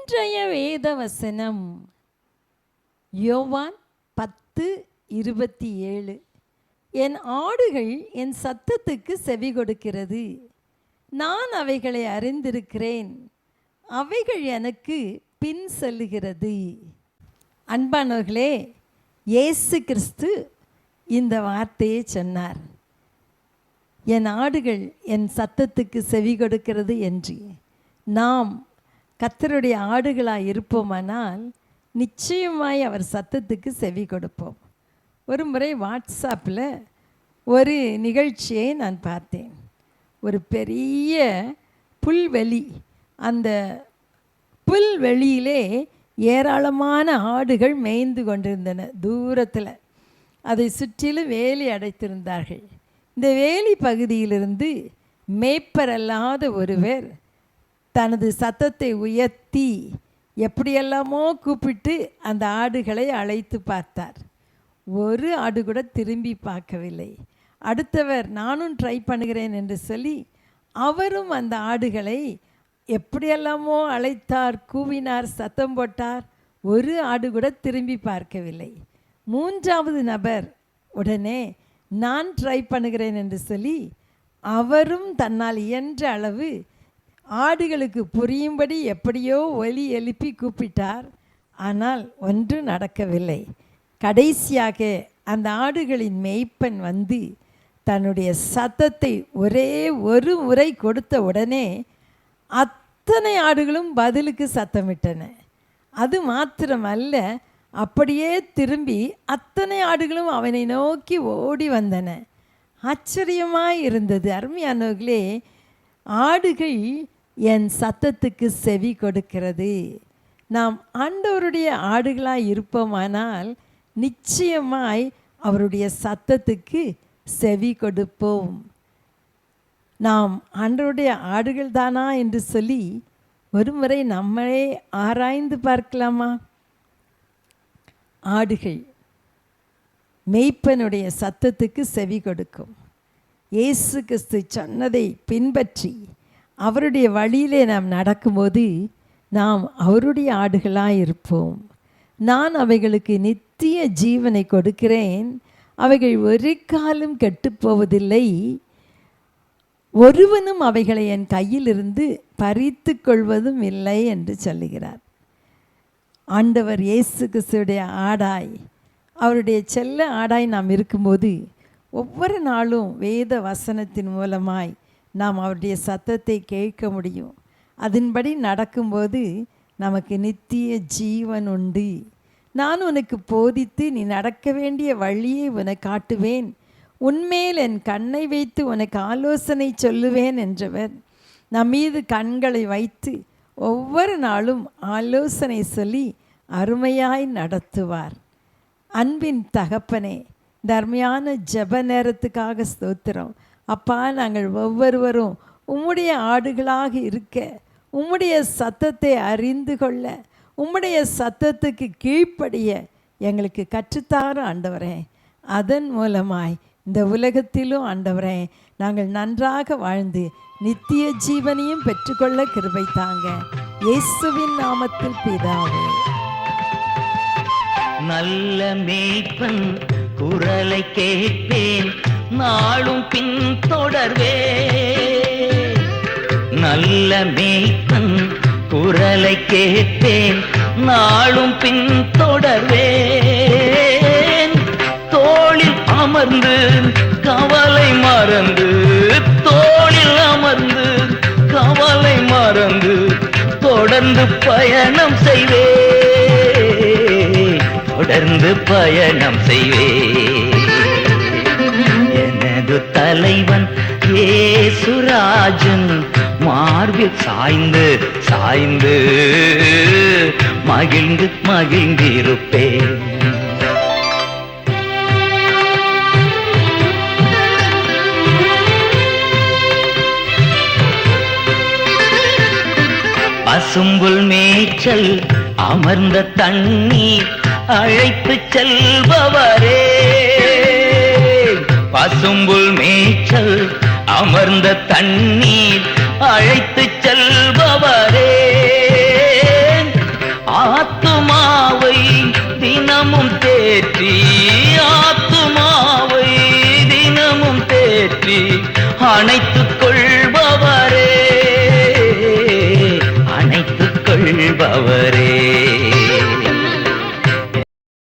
இன்றைய வேத வசனம் யோவான் 10:27. என் ஆடுகள் என் சத்தத்துக்கு செவி கொடுக்கிறது, நான் அவைகளை அறிந்திருக்கிறேன், அவைகள் எனக்கு பின் செல்லுகிறது. அன்பானவர்களே, இயேசு கிறிஸ்து இந்த வார்த்தையை சொன்னார், என் ஆடுகள் என் சத்தத்துக்கு செவி கொடுக்கிறது என்று. நாம் கர்த்தருடைய ஆடுகளாக இருப்போமானால் நிச்சயமாய் அவர் சத்தத்துக்கு செவி கொடுப்போம். ஒரு முறை வாட்ஸ்அப்பில் ஒரு நிகழ்ச்சியை நான் பார்த்தேன். ஒரு பெரிய புல்வெளி, அந்த புல்வெளியிலே ஏராளமான ஆடுகள் மேய்ந்து கொண்டிருந்தன. தூரத்தில் அதை சுற்றிலும் வேலி அடைத்திருந்தார்கள். இந்த வேலி பகுதியிலிருந்து மேய்ப்பரல்லாத ஒருவர் தனது சத்தத்தை உயர்த்தி எப்படியெல்லாமோ கூப்பிட்டு அந்த ஆடுகளை அழைத்து பார்த்தார். ஒரு ஆடு கூட திரும்பி பார்க்கவில்லை. அடுத்தவர் நானும் ட்ரை பண்ணுகிறேன் என்று சொல்லி அவரும் அந்த ஆடுகளை எப்படியெல்லாமோ அழைத்தார், கூவினார், சத்தம் போட்டார். ஒரு ஆடு கூட திரும்பி பார்க்கவில்லை. மூன்றாவது நபர் உடனே நான் ட்ரை பண்ணுகிறேன் என்று சொல்லி அவரும் தன்னால் இயன்ற அளவு ஆடுகளுக்கு புரியும்படி எப்படியோ ஒலி எழுப்பி கூப்பிட்டார். ஆனால் ஒன்றும் நடக்கவில்லை. கடைசியாக அந்த ஆடுகளின் மேய்ப்பன் வந்து தன்னுடைய சத்தத்தை ஒரே ஒரு முறை கொடுத்த உடனே அத்தனை ஆடுகளும் பதிலுக்கு சத்தமிட்டன. அது மாத்திரமல்ல, அப்படியே திரும்பி அத்தனை ஆடுகளும் அவனை நோக்கி ஓடி வந்தன. ஆச்சரியமாக இருந்தது. அருமையானவர்களே, ஆடுகள் என் சத்தத்துக்கு செவி கொடுக்கிறது. நாம் ஆண்டவருடைய ஆடுகளாய் இருப்போமானால் நிச்சயமாய் அவருடைய சத்தத்துக்கு செவி கொடுப்போம். நாம் ஆண்டவருடைய ஆடுகள் தானா என்று சொல்லி ஒரு முறை நம்மளே ஆராய்ந்து பார்க்கலாமா? ஆடுகள் மேய்ப்பனுடைய சத்தத்துக்கு செவி கொடுக்கும். இயேசு கிறிஸ்து சொன்னதை பின்பற்றி அவருடைய வழியிலே நாம் நடக்கும்போது நாம் அவருடைய ஆடுகளாக இருப்போம். நான் அவைகளுக்கு நித்திய ஜீவனை கொடுக்கிறேன், அவைகள் ஒரு காலம் கெட்டுப்போவதில்லை, ஒருவனும் அவைகளை என் கையிலிருந்து பறித்து கொள்வதும் இல்லை என்று சொல்லுகிறார். ஆண்டவர் இயேசு கிறிஸ்துடைய ஆடாய், அவருடைய செல்ல ஆடாய் நாம் இருக்கும்போது ஒவ்வொரு நாளும் வேத வசனத்தின் மூலமாய் நாம் அவருடைய சத்தத்தை கேட்க முடியும். அதன்படி நடக்கும்போது நமக்கு நித்திய ஜீவன் உண்டு. நான் உனக்கு போதித்து நீ நடக்க வேண்டிய வழியை உனக்கு காட்டுவேன், உன்மேல் என் கண்ணை வைத்து உனக்கு ஆலோசனை சொல்லுவேன் என்றவர் நம் மீது கண்களை வைத்து ஒவ்வொரு நாளும் ஆலோசனை சொல்லி அருமையாய் நடத்துவார். அன்பின் தகப்பனே, தர்மையான ஜெப நேரத்துக்காக ஸ்தோத்திரம். அப்பா, நாங்கள் ஒவ்வொருவரும் உம்முடைய ஆடுகளாக இருக்க, உம்முடைய சத்தத்தை அறிந்து கொள்ள, உம்முடைய சத்தத்துக்கு கீழ்ப்படிய எங்களுக்கு கற்றுத்தார ஆண்டவரே. அதன் மூலமாய் இந்த உலகத்திலும் ஆண்டவரே நாங்கள் நன்றாக வாழ்ந்து நித்திய ஜீவனையும் பெற்றுக்கொள்ள கிருபை தாங்க. இயேசுவின் நாமத்தில் பிதாவே. நல்ல மேய்ப்பன் குரலை கேட்பேன், நாளும் பின் தொடர்வேன். நல்ல மேய்ப்பன் குரலை கேட்பேன், நாளும் பின் தொடர்வேன். தோளில் அமர்ந்து கவலை மறந்து, தோளில் அமர்ந்து கவலை மறந்து தொடர்ந்து பயணம் செய்வேன், தொடர்ந்து பயணம் செய்வேன். எனது தலைவன் இயேசுராஜன் மார்பில் சாய்ந்து சாய்ந்து மகிழ்ந்து மகிழ்ந்திருப்பேன். பசும்புல் மேய்ச்சல் அமர்ந்த தண்ணீர் அழைத்து செல்பவரே, பசும்புல் மேய்ச்சல் அமர்ந்த தண்ணீர் அழைத்து செல்பவரே. தினமும் தேற்றி ஆத்துமாவை தினமும் தேற்றி அணைத்துக் கொள்பவரே, அணைத்துக் கொள்பவரே.